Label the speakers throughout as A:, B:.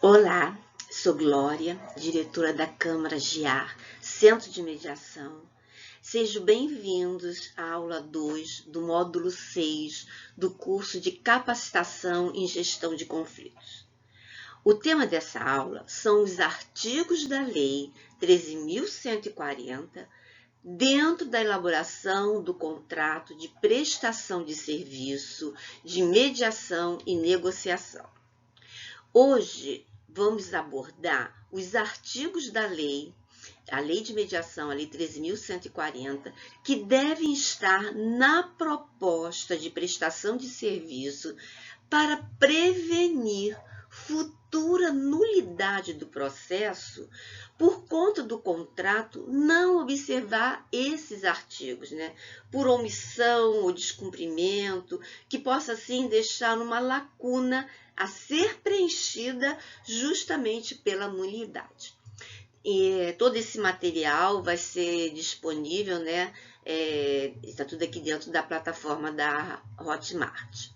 A: Olá, sou Glória, diretora da Câmara GIAR, Centro de Mediação. Sejam bem-vindos à aula 2 do módulo 6 do curso de Capacitação em Gestão de Conflitos. O tema dessa aula são os artigos da Lei 13.140 dentro da elaboração do contrato de prestação de serviço, de mediação e negociação. Hoje, vamos abordar os artigos da lei, a Lei de Mediação, a Lei 13.140, que devem estar na proposta de prestação de serviço para prevenir futura nulidade do processo por conta do contrato não observar esses artigos, por omissão ou descumprimento, que possa assim deixar uma lacuna a ser preenchida justamente pela nulidade. E todo esse material vai ser disponível, está tudo aqui dentro da plataforma da Hotmart.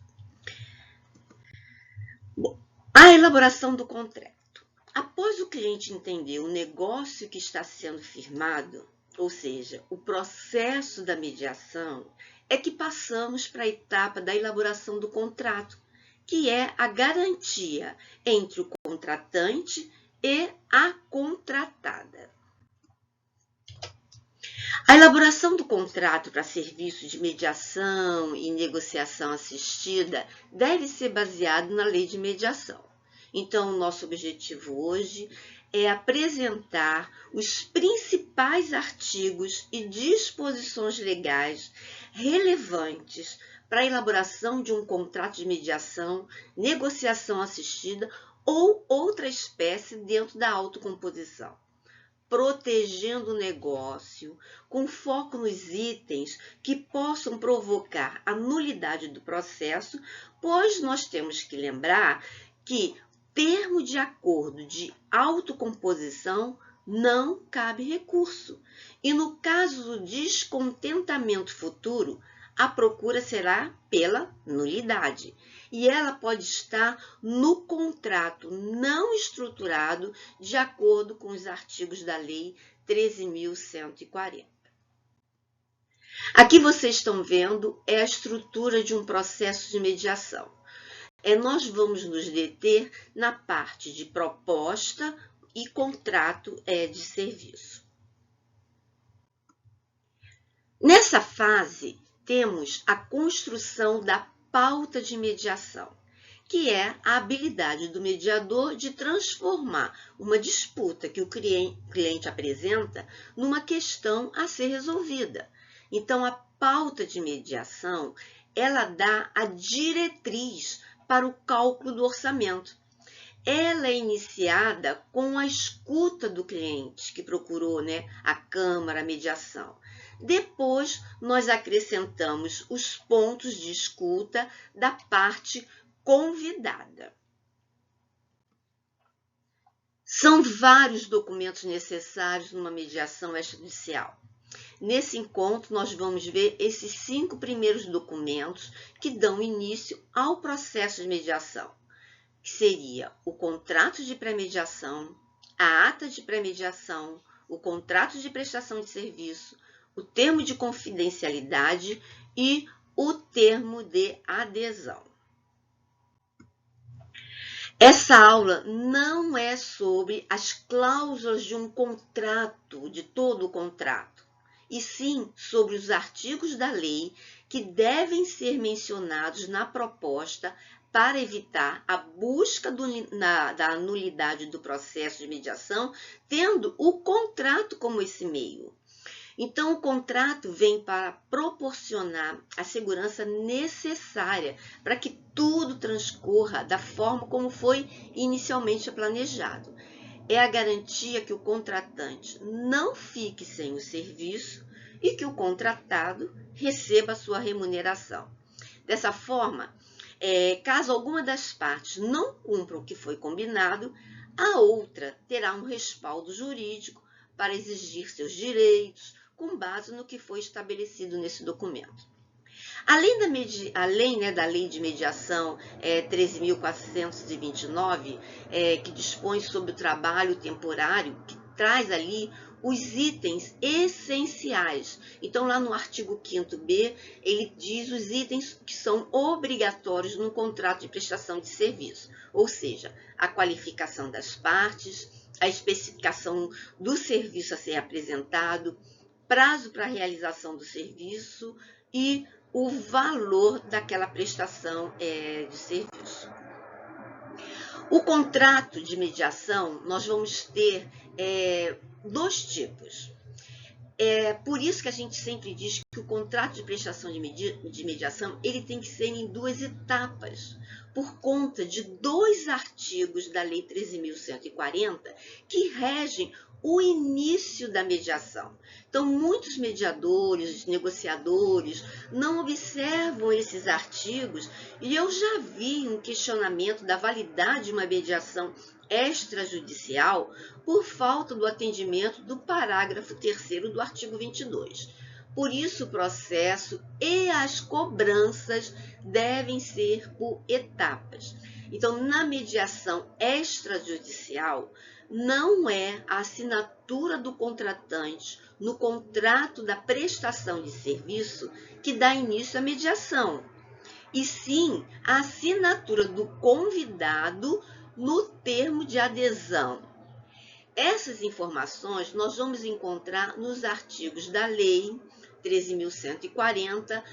A: Bom, a elaboração do contrato. Após o cliente entender o negócio que está sendo firmado, ou seja, o processo da mediação, é que passamos para a etapa da elaboração do contrato, que é a garantia entre o contratante e a contratada. A elaboração do contrato para serviço de mediação e negociação assistida deve ser baseado na lei de mediação. Então, o nosso objetivo hoje é apresentar os principais artigos e disposições legais relevantes para a elaboração de um contrato de mediação, negociação assistida ou outra espécie dentro da autocomposição, protegendo o negócio com foco nos itens que possam provocar a nulidade do processo, pois nós temos que lembrar que termo de acordo de autocomposição não cabe recurso. E no caso do descontentamento futuro, a procura será pela nulidade. E ela pode estar no contrato não estruturado de acordo com os artigos da Lei 13.140. Aqui vocês estão vendo a estrutura de um processo de mediação. Nós vamos nos deter na parte de proposta e contrato de serviço. Nessa fase, temos a construção da pauta de mediação, que é a habilidade do mediador de transformar uma disputa que o cliente apresenta numa questão a ser resolvida. Então, a pauta de mediação, ela dá a diretriz para o cálculo do orçamento. Ela é iniciada com a escuta do cliente que procurou a Câmara, a mediação. Depois, nós acrescentamos os pontos de escuta da parte convidada. São vários documentos necessários numa mediação extrajudicial. Nesse encontro, nós vamos ver esses 5 primeiros documentos que dão início ao processo de mediação, que seria o contrato de pré-mediação, a ata de pré-mediação, o contrato de prestação de serviço, o termo de confidencialidade e o termo de adesão. Essa aula não é sobre as cláusulas de um contrato, de todo o contrato, e sim sobre os artigos da lei que devem ser mencionados na proposta para evitar a busca da nulidade do processo de mediação, tendo o contrato como esse meio. Então, o contrato vem para proporcionar a segurança necessária para que tudo transcorra da forma como foi inicialmente planejado. É a garantia que o contratante não fique sem o serviço e que o contratado receba a sua remuneração. Dessa forma, caso alguma das partes não cumpra o que foi combinado, a outra terá um respaldo jurídico para exigir seus direitos com base no que foi estabelecido nesse documento. Além, né, da Lei de Mediação 13.429, que dispõe sobre o trabalho temporário, que traz ali os itens essenciais. Então, lá no artigo 5º-B, ele diz os itens que são obrigatórios no contrato de prestação de serviço, ou seja, a qualificação das partes, a especificação do serviço a ser apresentado, prazo para a realização do serviço e o valor daquela prestação de serviço. O contrato de mediação, nós vamos ter dois tipos. Por isso que a gente sempre diz que o contrato de prestação de mediação ele tem que ser em duas etapas, por conta de dois artigos da Lei 13.140 que regem o início da mediação. Então, muitos mediadores, negociadores, não observam esses artigos e eu já vi um questionamento da validade de uma mediação extrajudicial por falta do atendimento do parágrafo 3º do artigo 22. Por isso, o processo e as cobranças devem ser por etapas. Então, na mediação extrajudicial, não é a assinatura do contratante no contrato da prestação de serviço que dá início à mediação, e sim a assinatura do convidado no termo de adesão. Essas informações nós vamos encontrar nos artigos da Lei 13.140,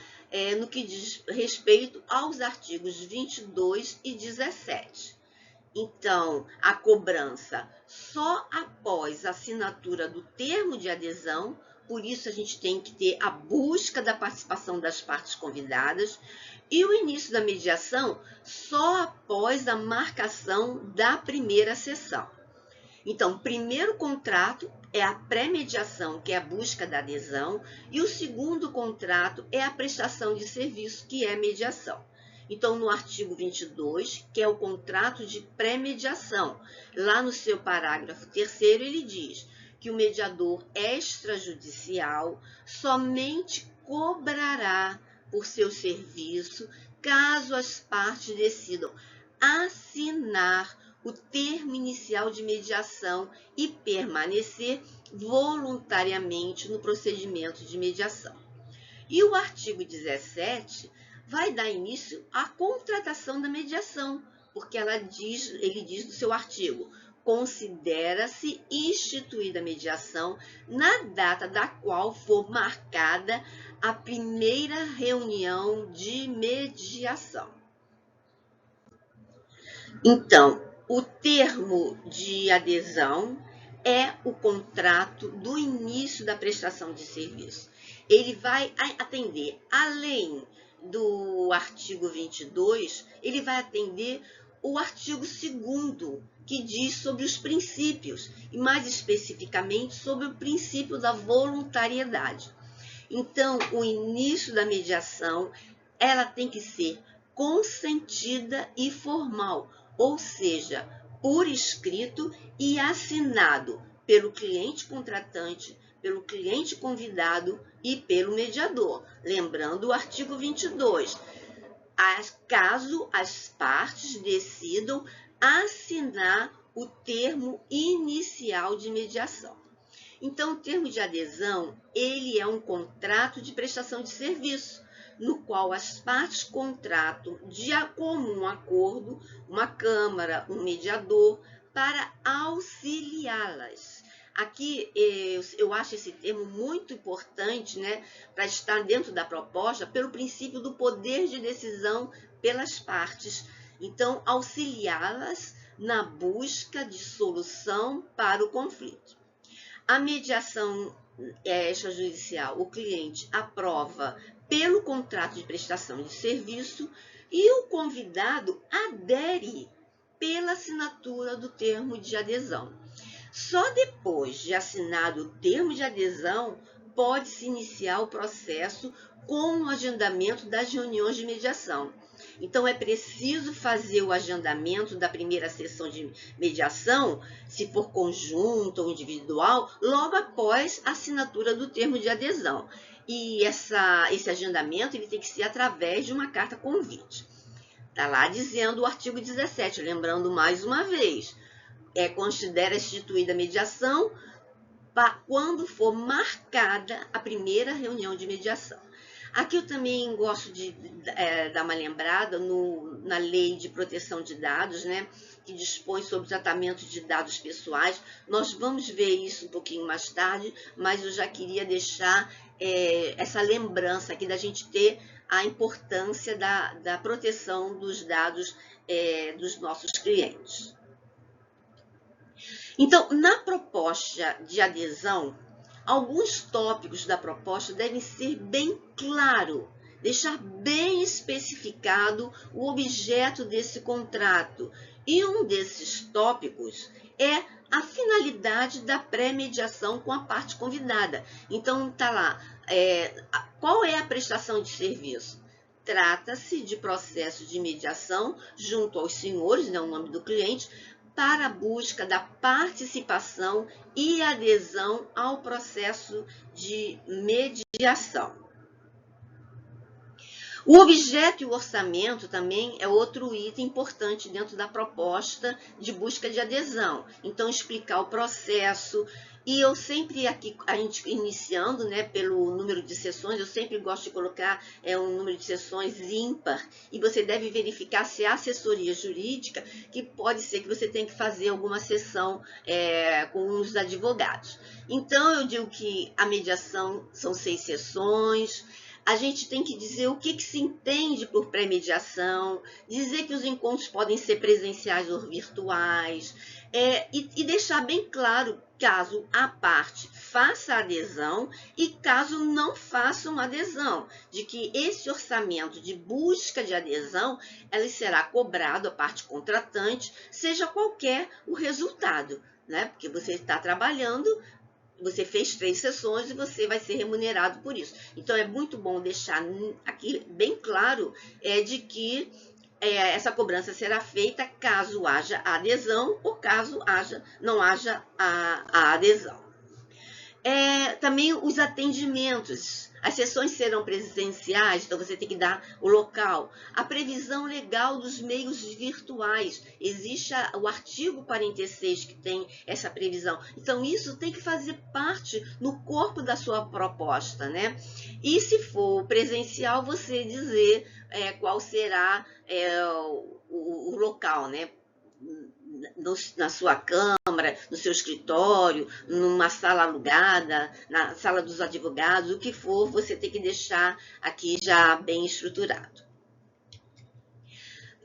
A: no que diz respeito aos artigos 22 e 17. Então, a cobrança só após a assinatura do termo de adesão, por isso a gente tem que ter a busca da participação das partes convidadas, e o início da mediação só após a marcação da primeira sessão. Então, o primeiro contrato é a pré-mediação, que é a busca da adesão, e o segundo contrato é a prestação de serviço, que é a mediação. Então, no artigo 22, que é o contrato de pré-mediação, lá no seu parágrafo 3º, ele diz que o mediador extrajudicial somente cobrará por seu serviço caso as partes decidam assinar o termo inicial de mediação e permanecer voluntariamente no procedimento de mediação. E o artigo 17 vai dar início à contratação da mediação, porque ele diz no seu artigo: considera-se instituída a mediação na data da qual for marcada a primeira reunião de mediação. Então, o termo de adesão é o contrato do início da prestação de serviço. Ele vai atender, além do artigo 22, ele vai atender o artigo 2º, que diz sobre os princípios, e mais especificamente sobre o princípio da voluntariedade. Então, o início da mediação, ela tem que ser consentida e formal, ou seja, por escrito e assinado pelo cliente contratante, pelo cliente convidado e pelo mediador. Lembrando o artigo 22, caso as partes decidam assinar o termo inicial de mediação. Então, o termo de adesão, ele é um contrato de prestação de serviço, no qual as partes contratam de comum acordo uma câmara, um mediador, para auxiliá-las. Aqui eu acho esse termo muito importante, né, para estar dentro da proposta, pelo princípio do poder de decisão pelas partes. Então, auxiliá-las na busca de solução para o conflito. A mediação extrajudicial, o cliente aprova pelo contrato de prestação de serviço e o convidado adere pela assinatura do termo de adesão. Só depois de assinado o termo de adesão pode-se iniciar o processo com o agendamento das reuniões de mediação. Então, é preciso fazer o agendamento da primeira sessão de mediação, se for conjunto ou individual, logo após a assinatura do termo de adesão. e esse agendamento ele tem que ser através de uma carta convite. Está lá dizendo o artigo 17, lembrando mais uma vez, considera instituída a mediação quando for marcada a primeira reunião de mediação. Aqui eu também gosto de dar uma lembrada na Lei de Proteção de Dados, né, que dispõe sobre o tratamento de dados pessoais. Nós vamos ver isso um pouquinho mais tarde, mas eu já queria deixar essa lembrança aqui da gente ter a importância da proteção dos dados dos nossos clientes. Então, na proposta de adesão, alguns tópicos da proposta devem ser bem claro, deixar bem especificado o objeto desse contrato. E um desses tópicos é a finalidade da pré-mediação com a parte convidada. Então, está lá, qual é a prestação de serviço? Trata-se de processo de mediação junto aos senhores, né, o nome do cliente, para a busca da participação e adesão ao processo de mediação. O objeto e o orçamento também é outro item importante dentro da proposta de busca de adesão. Então, explicar o processo. E eu sempre aqui, a gente iniciando, né, pelo número de sessões, eu sempre gosto de colocar um número de sessões ímpar, e você deve verificar se há assessoria jurídica, que pode ser que você tenha que fazer alguma sessão com os advogados. Então, eu digo que a mediação são 6 sessões. A gente tem que dizer o que se entende por pré-mediação, dizer que os encontros podem ser presenciais ou virtuais, e deixar bem claro caso a parte faça adesão e caso não faça uma adesão, de que esse orçamento de busca de adesão, ele será cobrado à parte contratante, seja qualquer o resultado, né? Porque você está trabalhando, você fez 3 sessões e você vai ser remunerado por isso. Então, é muito bom deixar aqui bem claro de que essa cobrança será feita caso haja adesão ou caso não haja a adesão. Também os atendimentos. As sessões serão presenciais, então você tem que dar o local. A previsão legal dos meios virtuais. Existe o artigo 46 que tem essa previsão. Então, isso tem que fazer parte no corpo da sua proposta, né? E se for presencial, você dizer qual será o local, né? Na sua câmara, no seu escritório, numa sala alugada, na sala dos advogados, o que for, você tem que deixar aqui já bem estruturado.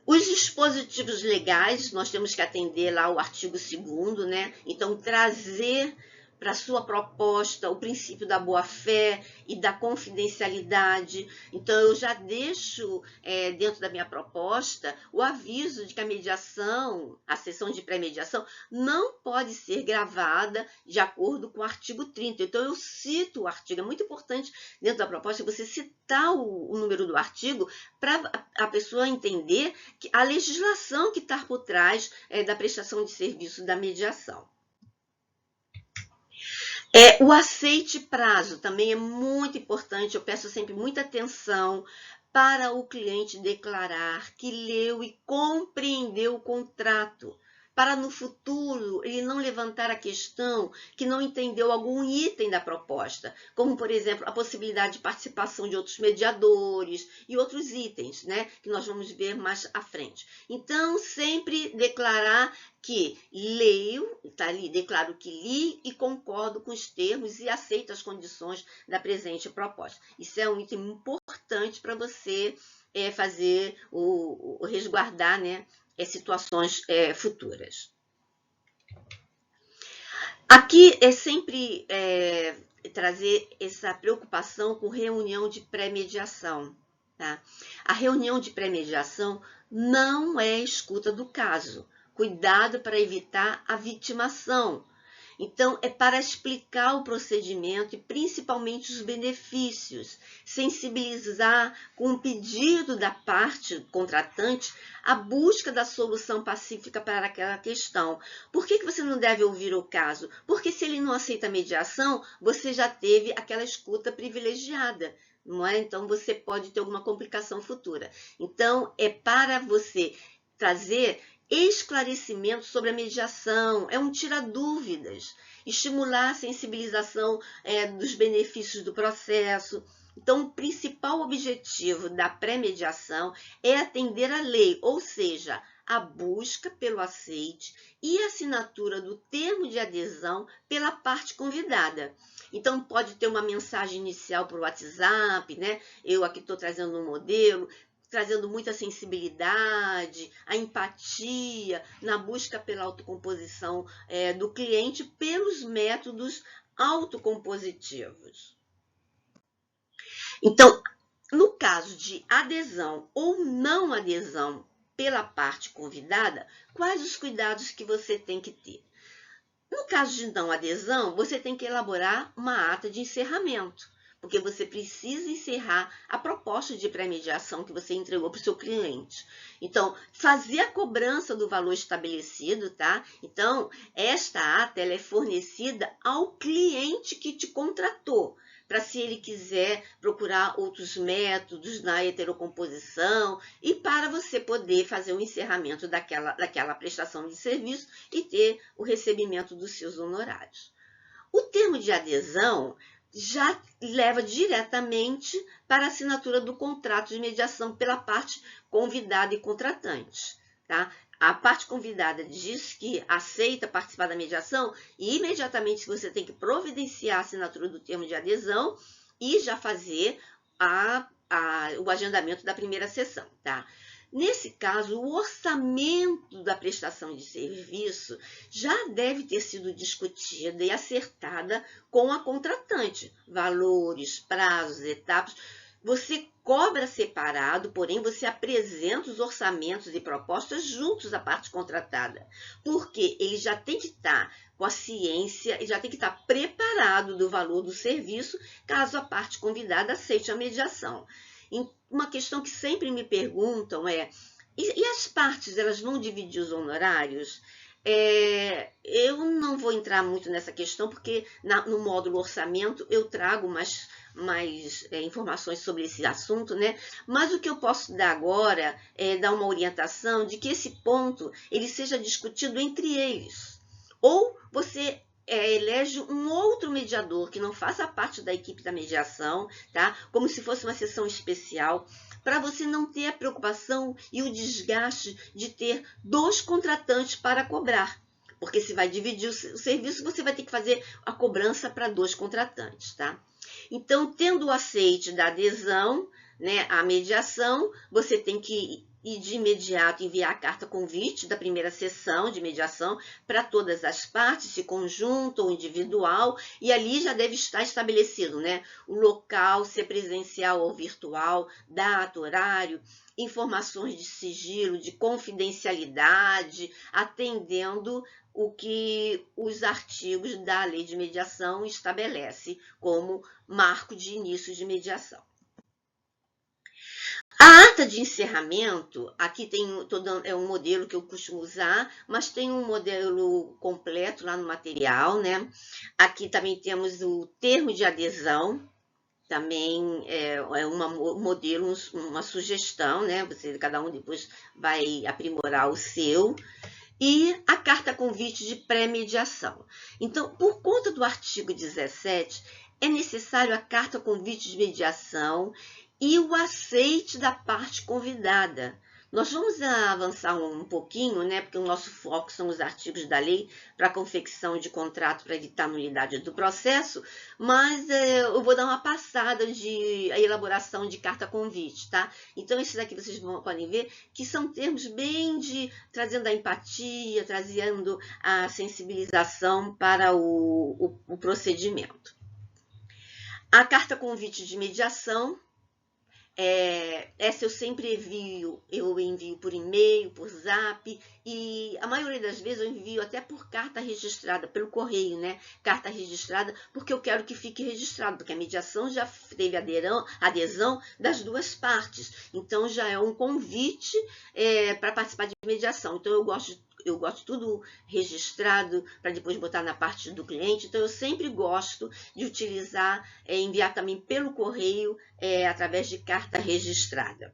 A: Os dispositivos legais, nós temos que atender lá o artigo 2º, né? Então, trazer para a sua proposta o princípio da boa-fé e da confidencialidade. Então, eu já deixo dentro da minha proposta o aviso de que a mediação, a sessão de pré-mediação, não pode ser gravada de acordo com o artigo 30. Então, eu cito o artigo. É muito importante dentro da proposta você citar o número do artigo para a pessoa entender que a legislação que está por trás da prestação de serviço da mediação. O aceite prazo também é muito importante. Eu peço sempre muita atenção para o cliente declarar que leu e compreendeu o contrato, para no futuro ele não levantar a questão que não entendeu algum item da proposta, como, por exemplo, a possibilidade de participação de outros mediadores e outros itens, né, que nós vamos ver mais à frente. Então, sempre declarar que leio, está ali, declaro que li e concordo com os termos e aceito as condições da presente proposta. Isso é um item importante para você fazer o resguardar, né, situações futuras. Aqui é sempre trazer essa preocupação com reunião de pré-mediação. Tá? A reunião de pré-mediação não é escuta do caso. Cuidado para evitar a vitimação. Então, é para explicar o procedimento e principalmente os benefícios, sensibilizar com o pedido da parte contratante a busca da solução pacífica para aquela questão. Por que você não deve ouvir o caso? Porque se ele não aceita a mediação, você já teve aquela escuta privilegiada. Não é? Então, você pode ter alguma complicação futura. Então, é para você trazer esclarecimento sobre a mediação, é um tira-dúvidas, estimular a sensibilização dos benefícios do processo. Então, o principal objetivo da pré-mediação é atender à lei, ou seja, a busca pelo aceite e assinatura do termo de adesão pela parte convidada. Então, pode ter uma mensagem inicial por WhatsApp, né? Eu aqui estou trazendo um modelo, trazendo muita sensibilidade, a empatia na busca pela autocomposição do cliente pelos métodos autocompositivos. Então, no caso de adesão ou não adesão pela parte convidada, quais os cuidados que você tem que ter? No caso de não adesão, você tem que elaborar uma ata de encerramento, porque você precisa encerrar a proposta de pré-mediação que você entregou para o seu cliente. Então, fazer a cobrança do valor estabelecido, tá? Então, esta ata ela é fornecida ao cliente que te contratou, para se ele quiser procurar outros métodos na heterocomposição e para você poder fazer o encerramento daquela prestação de serviço e ter o recebimento dos seus honorários. O termo de adesão já leva diretamente para a assinatura do contrato de mediação pela parte convidada e contratante, tá? A parte convidada diz que aceita participar da mediação e imediatamente você tem que providenciar a assinatura do termo de adesão e já fazer o agendamento da primeira sessão, tá? Nesse caso, o orçamento da prestação de serviço já deve ter sido discutida e acertada com a contratante. Valores, prazos, etapas. Você cobra separado, porém você apresenta os orçamentos e propostas juntos à parte contratada, porque ele já tem que estar com a ciência e já tem que estar preparado do valor do serviço, caso a parte convidada aceite a mediação. Uma questão que sempre me perguntam é, e as partes, elas vão dividir os honorários? Eu não vou entrar muito nessa questão, porque no módulo orçamento eu trago mais informações sobre esse assunto, né? Mas o que eu posso dar agora é dar uma orientação de que esse ponto ele seja discutido entre eles. Ou você elege um outro mediador que não faça parte da equipe da mediação, tá? Como se fosse uma sessão especial, para você não ter a preocupação e o desgaste de ter 2 contratantes para cobrar. Porque se vai dividir o serviço, você vai ter que fazer a cobrança para 2 contratantes, tá? Então, tendo o aceite da adesão, né, à mediação, você tem que e de imediato enviar a carta convite da primeira sessão de mediação para todas as partes, se conjunto ou individual, e ali já deve estar estabelecido, né, o local, se é presencial ou virtual, data, horário, informações de sigilo, de confidencialidade, atendendo o que os artigos da Lei de Mediação estabelece como marco de início de mediação. A ata de encerramento, aqui é um modelo que eu costumo usar, mas tem um modelo completo lá no material, né? Aqui também temos o termo de adesão, também é um modelo, uma sugestão, né? Cada um depois vai aprimorar o seu. E a carta convite de pré-mediação. Então, por conta do artigo 17, é necessário a carta convite de mediação e o aceite da parte convidada. Nós vamos avançar um pouquinho, né, porque o nosso foco são os artigos da lei para a confecção de contrato para evitar nulidade do processo, mas eu vou dar uma passada de a elaboração de carta convite, tá? Então, esses aqui vocês podem ver que são termos bem trazendo a empatia, trazendo a sensibilização para o procedimento. A carta convite de mediação Essa eu sempre eu envio por e-mail, por zap, e a maioria das vezes eu envio até por carta registrada, pelo correio, né? Carta registrada, porque eu quero que fique registrado, porque a mediação já teve adesão das duas partes. Então já é um convite para participar de mediação. Então eu gosto tudo registrado para depois botar na parte do cliente. Então eu sempre gosto de utilizar, enviar também pelo correio, através de carta registrada.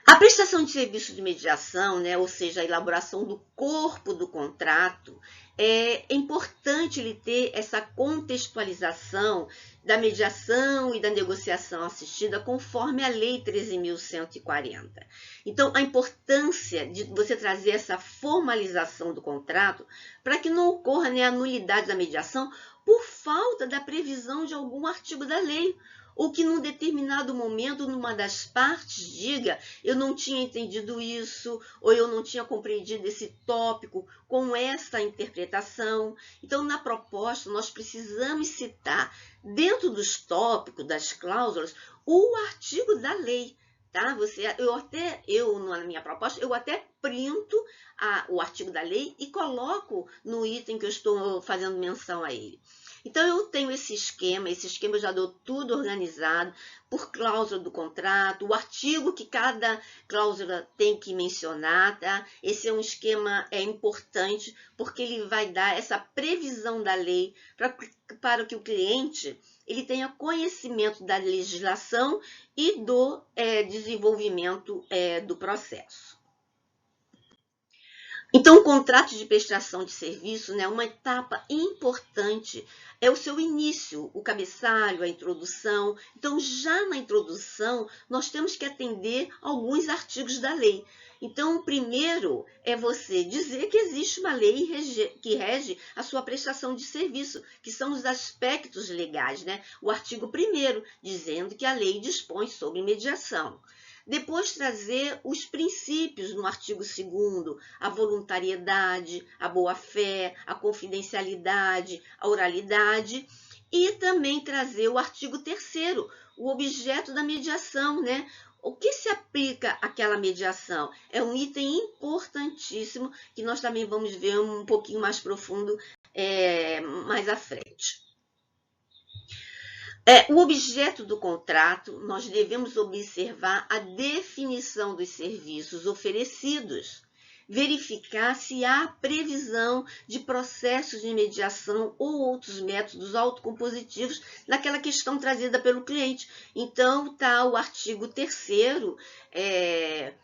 A: A prestação de serviço de mediação, né, ou seja, a elaboração do corpo do contrato, é importante ele ter essa contextualização da mediação e da negociação assistida conforme a Lei 13.140. Então, a importância de você trazer essa formalização do contrato para que não ocorra, né, a nulidade da mediação por falta da previsão de algum artigo da lei, ou que num determinado momento, numa das partes, diga, eu não tinha entendido isso, ou eu não tinha compreendido esse tópico com essa interpretação. Então, na proposta, nós precisamos citar, dentro dos tópicos, das cláusulas, o artigo da lei. Tá? Na minha proposta, eu até printo o artigo da lei e coloco no item que eu estou fazendo menção a ele. Então, eu tenho esse esquema eu já dou tudo organizado por cláusula do contrato, o artigo que cada cláusula tem que mencionar, tá? Esse é um esquema importante, porque ele vai dar essa previsão da lei para que o cliente ele tenha conhecimento da legislação e do desenvolvimento do processo. Então, o contrato de prestação de serviço, né, uma etapa importante é o seu início, o cabeçalho, a introdução. Então, já na introdução, nós temos que atender alguns artigos da lei. Então, o primeiro é você dizer que existe uma lei que rege a sua prestação de serviço, que são os aspectos legais, né? O artigo 1º, dizendo que a lei dispõe sobre mediação. Depois trazer os princípios no artigo 2º, a voluntariedade, a boa-fé, a confidencialidade, a oralidade, e também trazer o artigo 3º, o objeto da mediação, né? O que se aplica àquela mediação? É um item importantíssimo que nós também vamos ver um pouquinho mais profundo mais à frente. O objeto do contrato, nós devemos observar a definição dos serviços oferecidos, verificar se há previsão de processos de mediação ou outros métodos autocompositivos naquela questão trazida pelo cliente. Então, tá o artigo 3º, é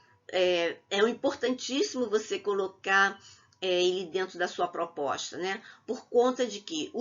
A: importantíssimo você colocar ele dentro da sua proposta, né? Por conta de que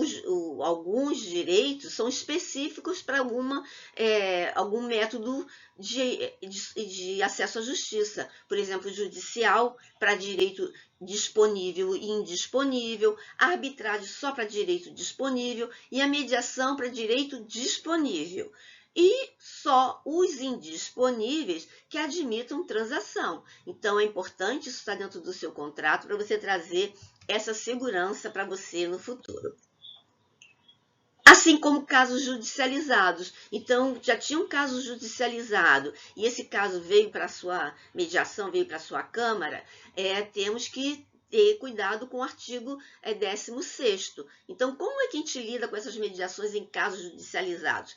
A: alguns direitos são específicos para algum método de acesso à justiça. Por exemplo, judicial para direito disponível e indisponível, a arbitragem só para direito disponível e a mediação para direito disponível. E só os indisponíveis que admitam transação. Então, é importante isso estar dentro do seu contrato para você trazer essa segurança para você no futuro. Assim como casos judicializados. Então, já tinha um caso judicializado e esse caso veio para a sua mediação, veio para a sua Câmara, temos que ter cuidado com o artigo 16º. Então, como é que a gente lida com essas mediações em casos judicializados?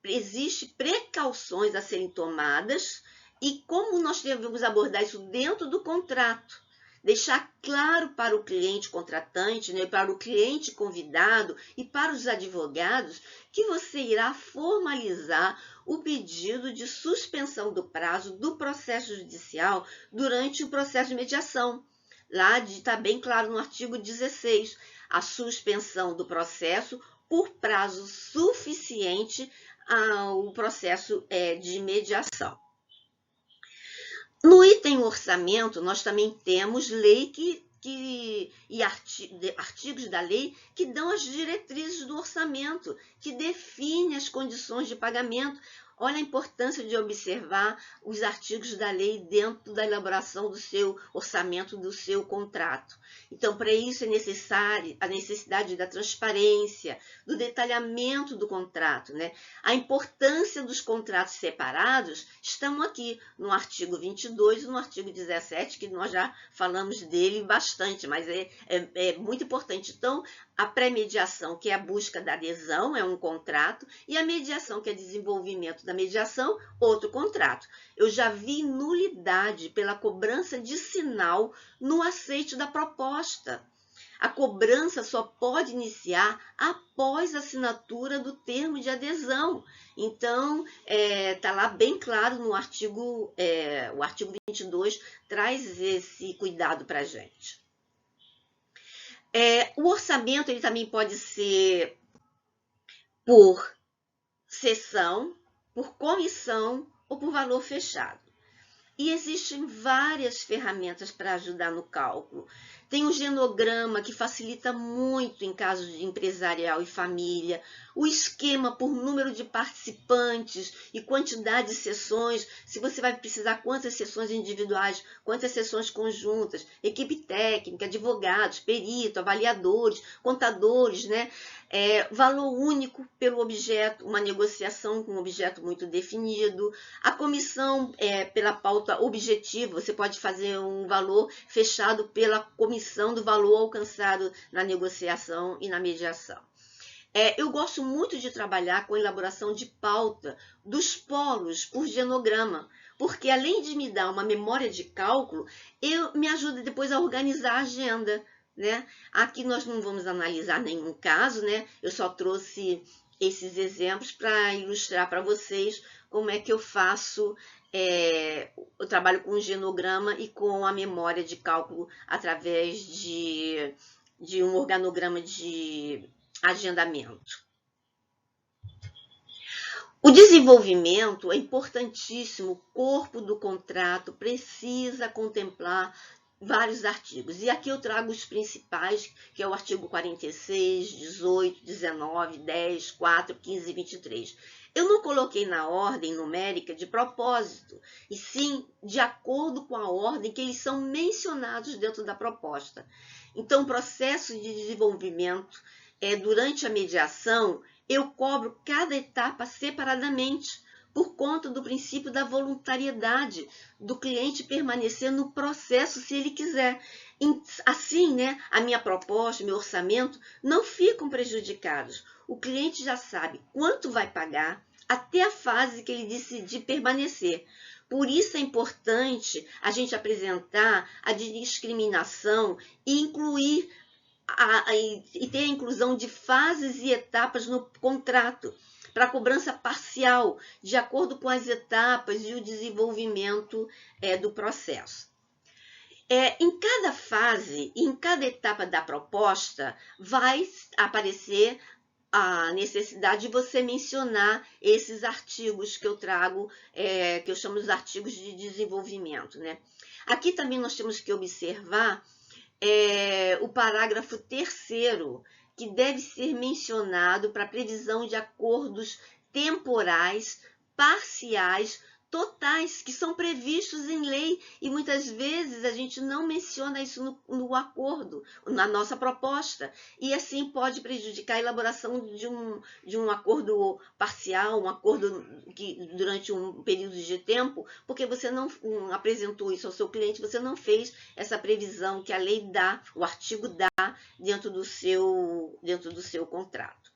A: Existem precauções a serem tomadas e como nós devemos abordar isso dentro do contrato. Deixar claro para o cliente contratante, né, para o cliente convidado e para os advogados que você irá formalizar o pedido de suspensão do prazo do processo judicial durante o processo de mediação. Lá está bem claro no artigo 16, a suspensão do processo por prazo suficiente ao processo de mediação. No item orçamento, nós também temos lei e artigos da lei que dão as diretrizes do orçamento, que definem as condições de pagamento. Olha a importância de observar os artigos da lei dentro da elaboração do seu orçamento, do seu contrato. Então, para isso é necessário a necessidade da transparência, do detalhamento do contrato, né? A importância dos contratos separados estão aqui no artigo 22 e no artigo 17, que nós já falamos dele bastante, mas é muito importante. Então, a pré-mediação, que é a busca da adesão, é um contrato, e a mediação, que é desenvolvimento da mediação, outro contrato. Eu já vi nulidade pela cobrança de sinal no aceite da proposta. A cobrança só pode iniciar após a assinatura do termo de adesão. Então, está lá bem claro no artigo, o artigo 22 traz esse cuidado para a gente. O orçamento ele também pode ser por sessão, por comissão ou por valor fechado. E existem várias ferramentas para ajudar no cálculo. Tem o genograma, que facilita muito em casos de empresarial e família. O esquema por número de participantes e quantidade de sessões. Se você vai precisar quantas sessões individuais, quantas sessões conjuntas. Equipe técnica, advogados, perito, avaliadores, contadores, né? Valor único pelo objeto, uma negociação com um objeto muito definido. A comissão pela pauta objetiva, você pode fazer um valor fechado pela comissão do valor alcançado na negociação e na mediação. Eu gosto muito de trabalhar com a elaboração de pauta dos polos por genograma, porque além de me dar uma memória de cálculo, me ajuda depois a organizar a agenda, né? Aqui nós não vamos analisar nenhum caso, né? Eu só trouxe esses exemplos para ilustrar para vocês como é que eu faço, eu trabalho com o genograma e com a memória de cálculo através de um organograma de agendamento. O desenvolvimento é importantíssimo, o corpo do contrato precisa contemplar vários artigos. E aqui eu trago os principais, que é o artigo 46, 18, 19, 10, 4, 15 e 23. Eu não coloquei na ordem numérica de propósito, e sim de acordo com a ordem que eles são mencionados dentro da proposta. Então, o processo de desenvolvimento, durante a mediação, eu cobro cada etapa separadamente, por conta do princípio da voluntariedade, do cliente permanecer no processo se ele quiser. Assim, né, a minha proposta, meu orçamento não ficam prejudicados. O cliente já sabe quanto vai pagar até a fase que ele decidir permanecer. Por isso é importante a gente apresentar a discriminação e incluir e ter a inclusão de fases e etapas no contrato, para cobrança parcial, de acordo com as etapas e o desenvolvimento do processo. Em cada fase e em cada etapa da proposta, vai aparecer a necessidade de você mencionar esses artigos que eu trago, que eu chamo de artigos de desenvolvimento, né? Aqui também nós temos que observar o parágrafo 3º, que deve ser mencionado para previsão de acordos temporais, parciais, totais, que são previstos em lei, e muitas vezes a gente não menciona isso no acordo, na nossa proposta, e assim pode prejudicar a elaboração de um acordo parcial, um acordo que durante um período de tempo, porque você não apresentou isso ao seu cliente, você não fez essa previsão que a lei dá, o artigo dá dentro do seu contrato.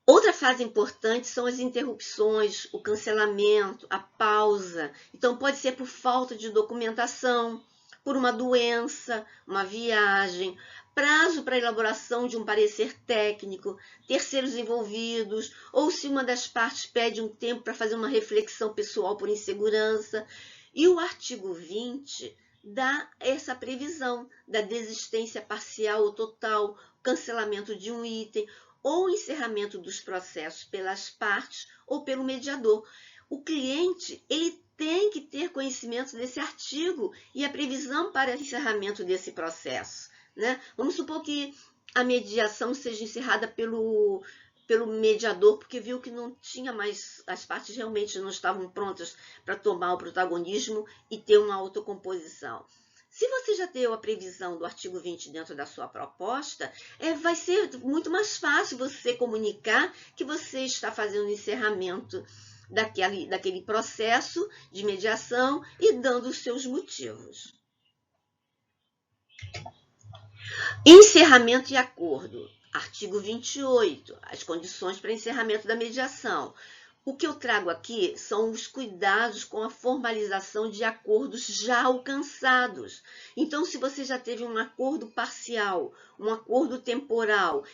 A: Outra fase importante são as interrupções, o cancelamento, a pausa. Então, pode ser por falta de documentação, por uma doença, uma viagem, prazo para elaboração de um parecer técnico, terceiros envolvidos, ou se uma das partes pede um tempo para fazer uma reflexão pessoal por insegurança. E o artigo 20 dá essa previsão da desistência parcial ou total, cancelamento de um item, ou encerramento dos processos pelas partes ou pelo mediador. O cliente ele tem que ter conhecimento desse artigo e a previsão para encerramento desse processo, né? Vamos supor que a mediação seja encerrada pelo mediador, porque viu que não tinha mais, as partes realmente não estavam prontas para tomar o protagonismo e ter uma autocomposição. Se você já deu a previsão do artigo 20 dentro da sua proposta, vai ser muito mais fácil você comunicar que você está fazendo o encerramento daquele processo de mediação e dando os seus motivos. Encerramento e acordo. Artigo 28. As condições para encerramento da mediação. O que eu trago aqui são os cuidados com a formalização de acordos já alcançados. Então, se você já teve um acordo parcial, um acordo temporal,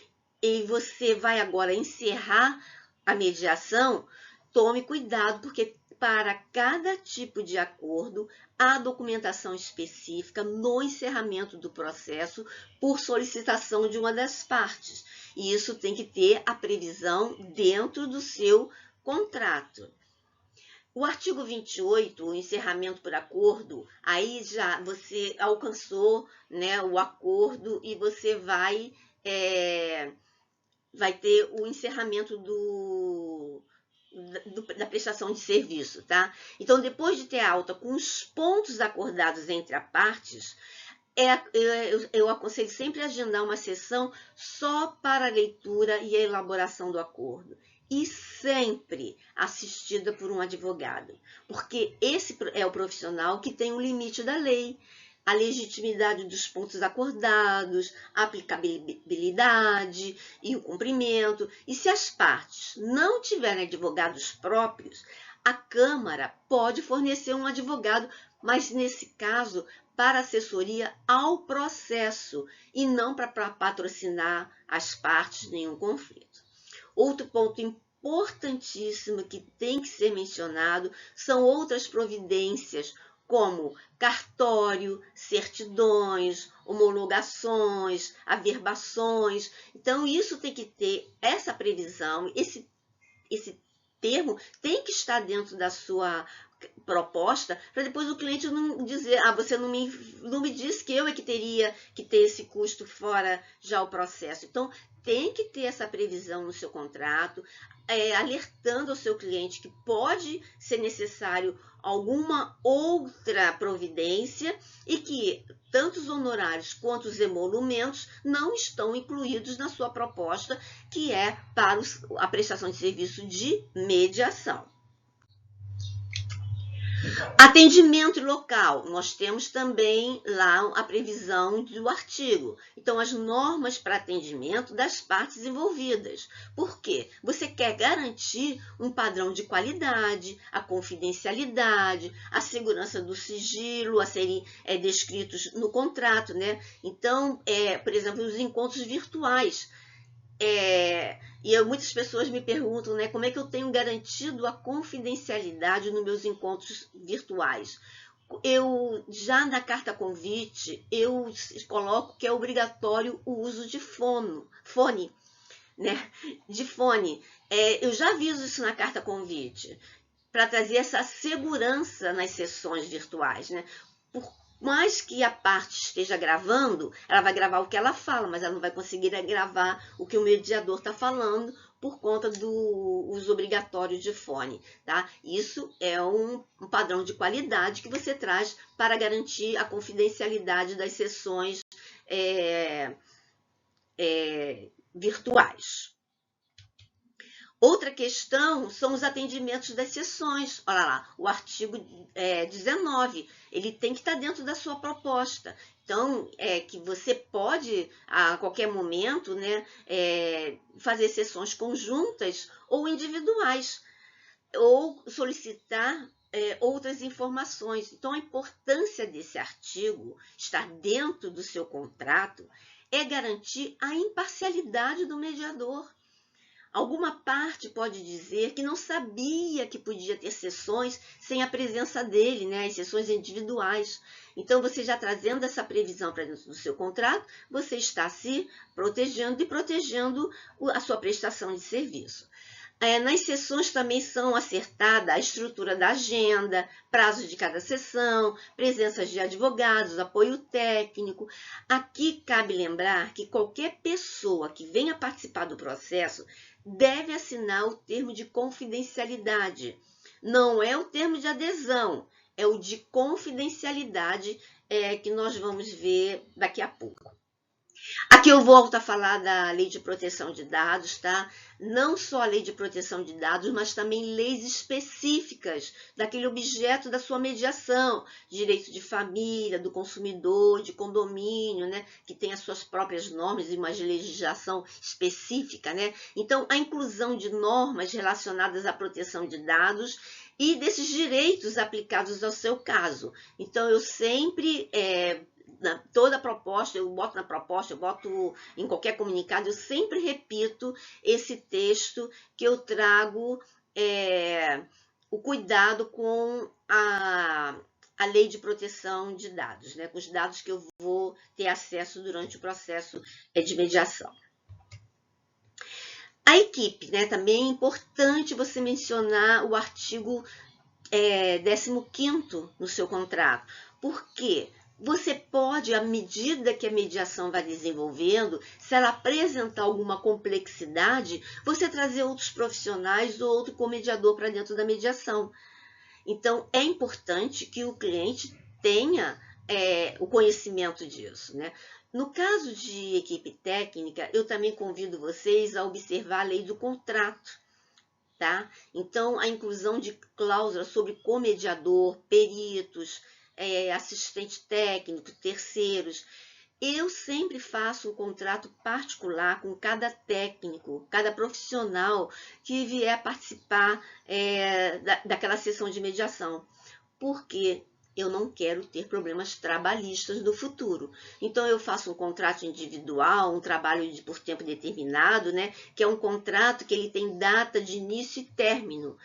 A: e você vai agora encerrar a mediação, tome cuidado, porque para cada tipo de acordo, há documentação específica no encerramento do processo por solicitação de uma das partes. E isso tem que ter a previsão dentro do seu contrato. O artigo 28, o encerramento por acordo, aí já você alcançou, né, o acordo e você vai ter o encerramento da prestação de serviço, tá? Então, depois de ter a alta com os pontos acordados entre as partes, eu aconselho sempre a agendar uma sessão só para a leitura e a elaboração do acordo. E sempre assistida por um advogado, porque esse é o profissional que tem o limite da lei, a legitimidade dos pontos acordados, a aplicabilidade e o cumprimento. E se as partes não tiverem advogados próprios, a Câmara pode fornecer um advogado, mas nesse caso para assessoria ao processo e não para patrocinar as partes em nenhum conflito. Outro ponto importantíssimo que tem que ser mencionado são outras providências, como cartório, certidões, homologações, averbações. Então, isso tem que ter essa previsão, esse termo tem que estar dentro da sua proposta, para depois o cliente não dizer, você não me disse que eu é que teria que ter esse custo fora já o processo. Então, tem que ter essa previsão no seu contrato, alertando ao seu cliente que pode ser necessário alguma outra providência e que tanto os honorários quanto os emolumentos não estão incluídos na sua proposta, que é para a prestação de serviço de mediação. Atendimento local, nós temos também lá a previsão do artigo. Então, as normas para atendimento das partes envolvidas. Por quê? Você quer garantir um padrão de qualidade, a confidencialidade, a segurança do sigilo a serem descritos no contrato, né? Então, por exemplo, os encontros virtuais. Muitas pessoas me perguntam, né, como é que eu tenho garantido a confidencialidade nos meus encontros virtuais. Eu, já na carta convite, eu coloco que é obrigatório o uso de fone, né? De fone. Eu já aviso isso na carta convite, para trazer essa segurança nas sessões virtuais, né? Por mais que a parte esteja gravando, ela vai gravar o que ela fala, mas ela não vai conseguir gravar o que o mediador está falando por conta do uso obrigatório de fone, tá? Isso é um padrão de qualidade que você traz para garantir a confidencialidade das sessões virtuais. Outra questão são os atendimentos das sessões. Olha lá, o artigo 19, ele tem que estar dentro da sua proposta. Então, que você pode, a qualquer momento, né, fazer sessões conjuntas ou individuais, ou solicitar outras informações. Então, a importância desse artigo estar dentro do seu contrato é garantir a imparcialidade do mediador. Alguma parte pode dizer que não sabia que podia ter sessões sem a presença dele, né? As sessões individuais. Então, você já trazendo essa previsão para dentro do seu contrato, você está se protegendo e protegendo a sua prestação de serviço. Nas sessões também são acertada a estrutura da agenda, prazos de cada sessão, presenças de advogados, apoio técnico. Aqui cabe lembrar que qualquer pessoa que venha participar do processo deve assinar o termo de confidencialidade. Não é o termo de adesão, é o de confidencialidade que nós vamos ver daqui a pouco. Aqui eu volto a falar da Lei de Proteção de Dados, tá? Não só a Lei de Proteção de Dados, mas também leis específicas daquele objeto da sua mediação, direito de família, do consumidor, de condomínio, né? Que tem as suas próprias normas e uma legislação específica, né? Então, a inclusão de normas relacionadas à proteção de dados e desses direitos aplicados ao seu caso. Então, eu sempre toda proposta, eu boto na proposta, eu boto em qualquer comunicado, eu sempre repito esse texto que eu trago o cuidado com a lei de proteção de dados, né, com os dados que eu vou ter acesso durante o processo de mediação. A equipe, né, também é importante você mencionar o artigo 15º no seu contrato, porque você pode, à medida que a mediação vai desenvolvendo, se ela apresentar alguma complexidade, você trazer outros profissionais ou outro comediador para dentro da mediação. Então, é importante que o cliente tenha o conhecimento disso, né? No caso de equipe técnica, eu também convido vocês a observar a lei do contrato, tá? Então, a inclusão de cláusulas sobre comediador, peritos, assistente técnico, terceiros. Eu sempre faço um contrato particular com cada técnico, cada profissional que vier participar daquela sessão de mediação, porque eu não quero ter problemas trabalhistas no futuro. Então, eu faço um contrato individual, um trabalho por tempo determinado, né? Que é um contrato que ele tem data de início e término.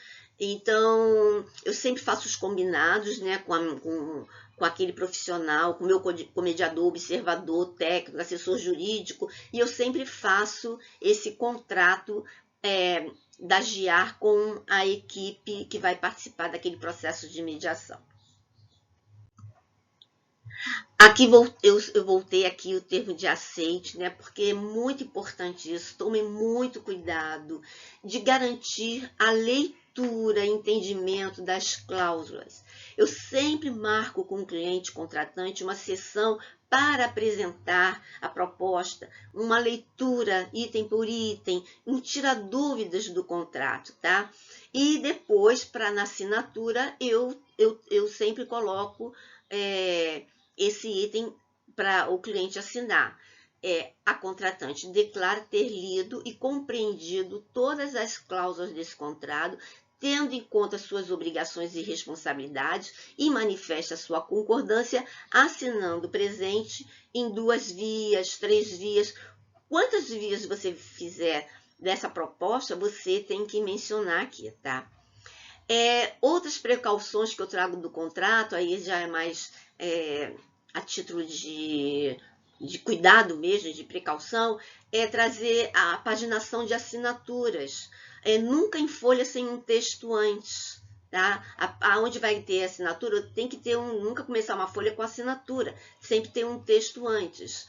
A: Então, eu sempre faço os combinados, né, com aquele profissional, com o meu comediador, observador, técnico, assessor jurídico, e eu sempre faço esse contrato da GIAR com a equipe que vai participar daquele processo de mediação. Aqui eu voltei aqui o termo de aceite, né? Porque é muito importante isso. Tome muito cuidado de garantir a leitura e entendimento das cláusulas. Eu sempre marco com o cliente contratante uma sessão para apresentar a proposta, uma leitura item por item, um tira dúvidas do contrato, tá? E depois, na assinatura, eu sempre coloco esse item para o cliente assinar. A contratante declara ter lido e compreendido todas as cláusulas desse contrato, tendo em conta suas obrigações e responsabilidades, e manifesta sua concordância assinando presente em 2 vias, 3 vias. Quantas vias você fizer dessa proposta, você tem que mencionar aqui, tá? Outras precauções que eu trago do contrato, aí já é mais a título de cuidado mesmo, de precaução, é trazer a paginação de assinaturas. Nunca em folha sem um texto antes. Tá? Aonde vai ter assinatura, tem que ter nunca começar uma folha com assinatura, sempre tem um texto antes.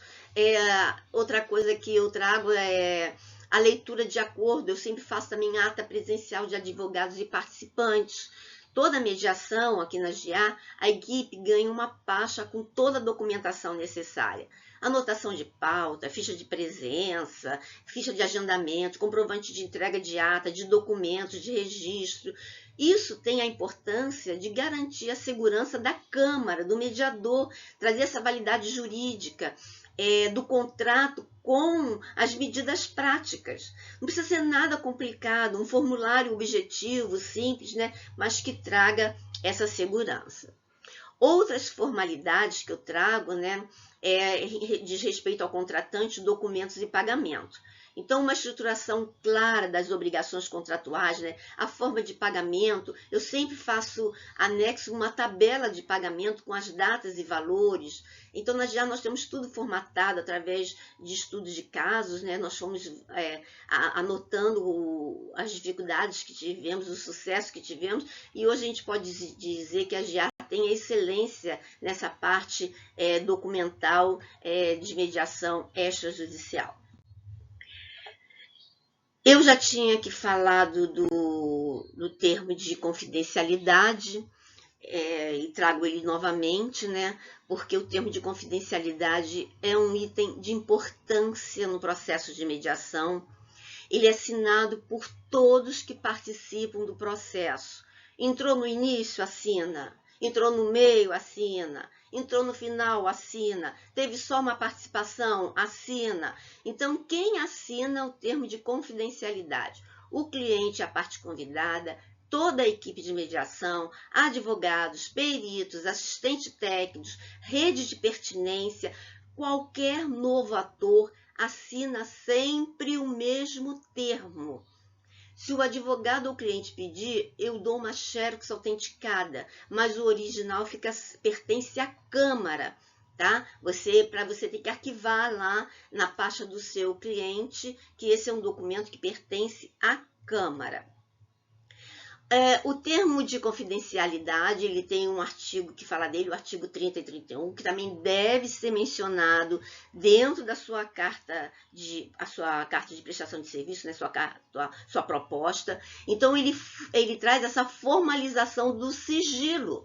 A: Outra coisa que eu trago é a leitura de acordo, eu sempre faço também ata presencial de advogados e participantes. Toda mediação aqui na GIAR, a equipe ganha uma pasta com toda a documentação necessária. Anotação de pauta, ficha de presença, ficha de agendamento, comprovante de entrega de ata, de documentos, de registro. Isso tem a importância de garantir a segurança da Câmara, do mediador, trazer essa validade jurídica do contrato com as medidas práticas. Não precisa ser nada complicado, um formulário objetivo, simples, né? Mas que traga essa segurança. Outras formalidades que eu trago, né, diz respeito ao contratante, documentos e pagamento. Então, uma estruturação clara das obrigações contratuais, né? A forma de pagamento, eu sempre faço anexo uma tabela de pagamento com as datas e valores. Então, nós temos tudo formatado através de estudos de casos, né? Nós fomos anotando as dificuldades que tivemos, o sucesso que tivemos, e hoje a gente pode dizer que a GIAR tem excelência nessa parte documental de mediação extrajudicial. Eu já tinha aqui falado do termo de confidencialidade, e trago ele novamente, né? Porque o termo de confidencialidade é um item de importância no processo de mediação. Ele é assinado por todos que participam do processo. Entrou no início, assina. Entrou no meio, assina. Entrou no final, assina. Teve só uma participação, assina. Então, quem assina o termo de confidencialidade? O cliente, a parte convidada, toda a equipe de mediação, advogados, peritos, assistentes técnicos, rede de pertinência, qualquer novo ator assina sempre o mesmo termo. Se o advogado ou cliente pedir, eu dou uma xerox autenticada, mas o original pertence à Câmara, tá? Para você ter que arquivar lá na pasta do seu cliente, que esse é um documento que pertence à Câmara. O termo de confidencialidade, ele tem um artigo que fala dele, o artigo 30 e 31, que também deve ser mencionado dentro da sua carta de prestação de serviço, né, sua proposta. Então, ele traz essa formalização do sigilo,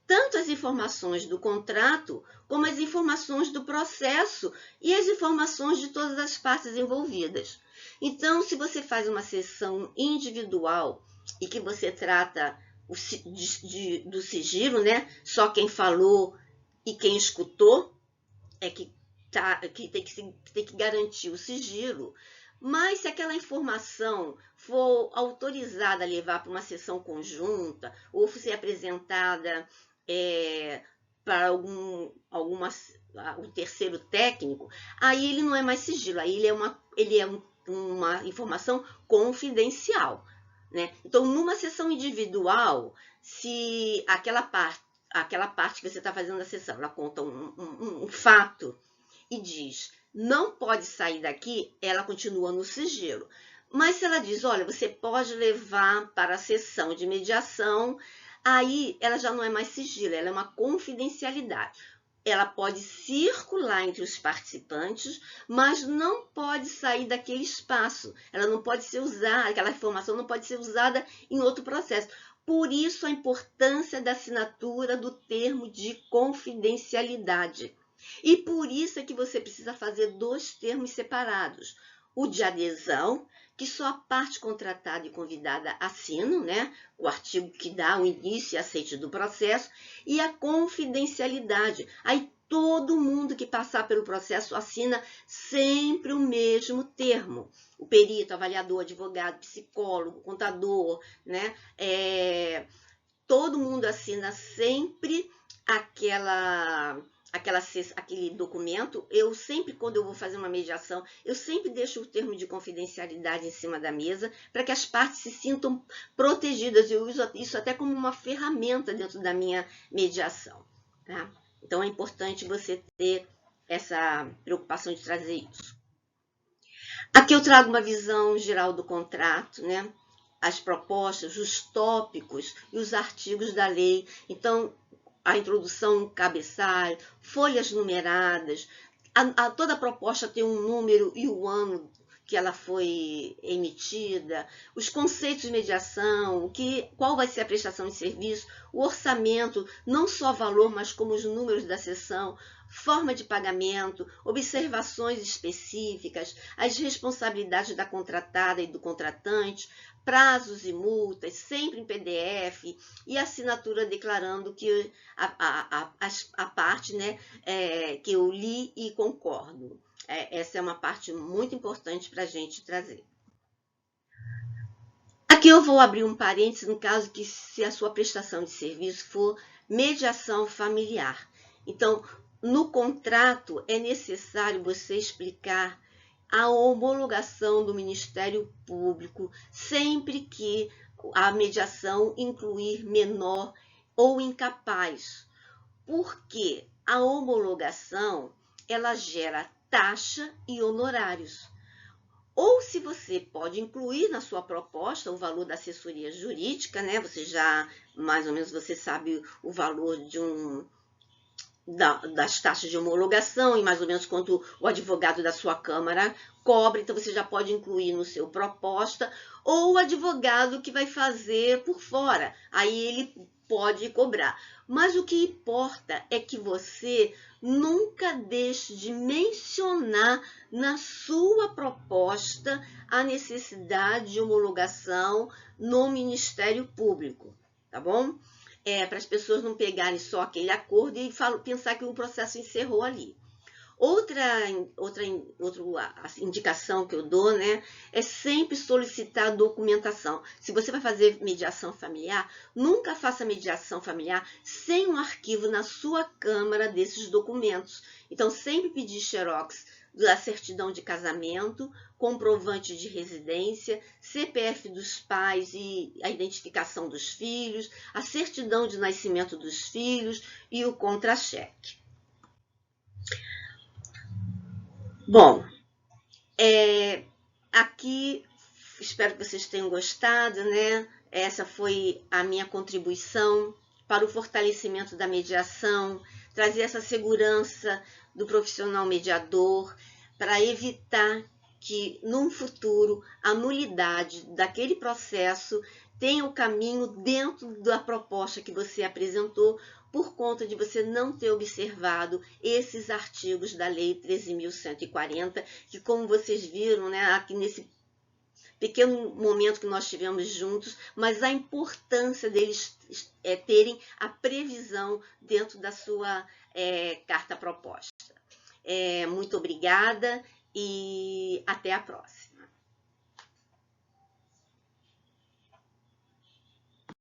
A: tanto as informações do contrato, como as informações do processo e as informações de todas as partes envolvidas. Então, se você faz uma sessão individual e que você trata do sigilo, né? Só quem falou e quem escutou é que tem que garantir o sigilo. Mas se aquela informação for autorizada a levar para uma sessão conjunta ou for ser apresentada para um terceiro técnico, aí ele não é mais sigilo, aí ele é uma informação confidencial. Né? Então, numa sessão individual, se aquela parte que você está fazendo a sessão, ela conta um fato e diz, não pode sair daqui, ela continua no sigilo. Mas se ela diz, olha, você pode levar para a sessão de mediação, aí ela já não é mais sigilo, ela é uma confidencialidade. Ela pode circular entre os participantes, mas não pode sair daquele espaço. Ela não pode ser usada, aquela informação não pode ser usada em outro processo. Por isso, a importância da assinatura do termo de confidencialidade. E por isso é que você precisa fazer dois termos separados. O de adesão, que só a parte contratada e convidada assinam, né? O artigo que dá o início e aceite do processo, e a confidencialidade. Aí todo mundo que passar pelo processo assina sempre o mesmo termo. O perito, avaliador, advogado, psicólogo, contador, né? Todo mundo assina sempre aquele documento. Eu sempre, quando eu vou fazer uma mediação, eu sempre deixo o termo de confidencialidade em cima da mesa para que as partes se sintam protegidas. Eu uso isso até como uma ferramenta dentro da minha mediação. Tá? Então, é importante você ter essa preocupação de trazer isso. Aqui eu trago uma visão geral do contrato, né? As propostas, os tópicos e os artigos da lei. Então, a introdução, cabeçalho, folhas numeradas, toda a proposta tem um número e o ano que ela foi emitida, os conceitos de mediação, qual vai ser a prestação de serviço, o orçamento, não só valor, mas como os números da sessão, forma de pagamento, observações específicas, as responsabilidades da contratada e do contratante, prazos e multas, sempre em PDF, e assinatura declarando que a parte, né, que eu li e concordo. Essa é uma parte muito importante para a gente trazer. Aqui eu vou abrir um parênteses no caso que se a sua prestação de serviço for mediação familiar. Então, no contrato é necessário você explicar a homologação do Ministério Público sempre que a mediação incluir menor ou incapaz. Porque a homologação, ela gera taxa e honorários. Ou se você pode incluir na sua proposta o valor da assessoria jurídica, né? Você já, mais ou menos, você sabe o valor de das taxas de homologação e mais ou menos quanto o advogado da sua Câmara cobra, então você já pode incluir no seu proposta, ou o advogado que vai fazer por fora, aí ele pode cobrar. Mas o que importa é que você nunca deixe de mencionar na sua proposta a necessidade de homologação no Ministério Público, tá bom? Para as pessoas não pegarem só aquele acordo e pensar que o processo encerrou ali. Outra indicação que eu dou, né, é sempre solicitar documentação. Se você vai fazer mediação familiar, nunca faça mediação familiar sem um arquivo na sua Câmara desses documentos. Então, sempre pedir xerox da certidão de casamento, comprovante de residência, CPF dos pais e a identificação dos filhos, a certidão de nascimento dos filhos e o contra-cheque. Bom, aqui espero que vocês tenham gostado, né? Essa foi a minha contribuição para o fortalecimento da mediação, trazer essa segurança do profissional mediador para evitar que, num futuro, a nulidade daquele processo tenha o caminho dentro da proposta que você apresentou, por conta de você não ter observado esses artigos da Lei 13.140, que, como vocês viram, né, aqui nesse pequeno momento que nós tivemos juntos, mas a importância deles terem a previsão dentro da sua carta proposta. Muito obrigada e até a próxima.